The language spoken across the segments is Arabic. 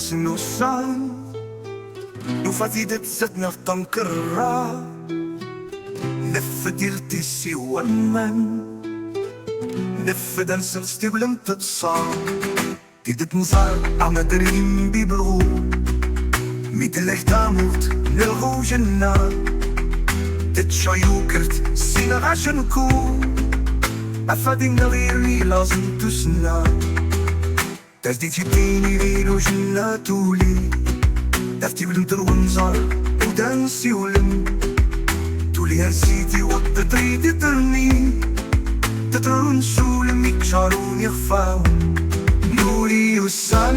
snussan nu fatidet zetna f'tankerra nefdirti siwamman nefdan sirstiblen tetsam tidet nzar amadarim bibru mitlechtамут нелгужена تتشايوكرت سينا عشانكو أفادين غيري لازم تسنا تزديد يبيني غيرو جنة تولي دفتي بلمتر ونزار ودانسي ولم تولي هزيتي وتطريدي ترني تترون سولم يكشارون يخفاون نوري وسان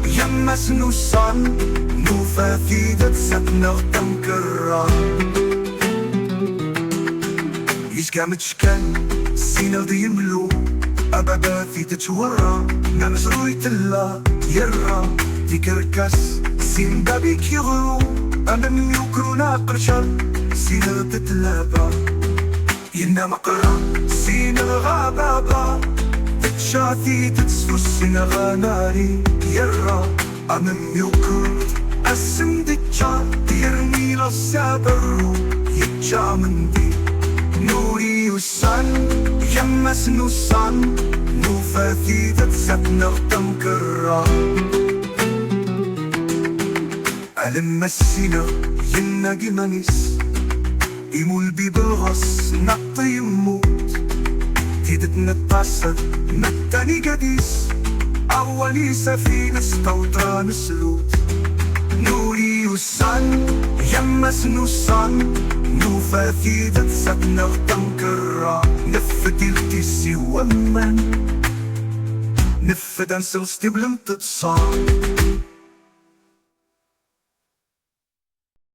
يمس نوسان نوفا في دتساتنا تنكرا يشكامت شكان سينا دي يملو أبدا في تتورا نمس رويتلا يرا دي كركاس سين بابيك يغرو أنا من يوكرونا قرشان سينا تتلابا ينا مقرا سينا غابابا تتشاثي تتسفو سينا غاناري يرا أنا من يوكرو أسم ديتشا ديرني لسابرو يتشا من دي نوري وسان يمس نوسان نوفا في تتساتنا تنكرا ألم السينا يناقي منيس يمول بيبغص نقطي يموت تيدت نتعصد نتاني قديس أولي سفينة استوطى نسلوت نوري وسان يمس نوسان نوفا في دتساتنا تنكرا نفديلتي سوى من نفدان سلستي بلم تتصام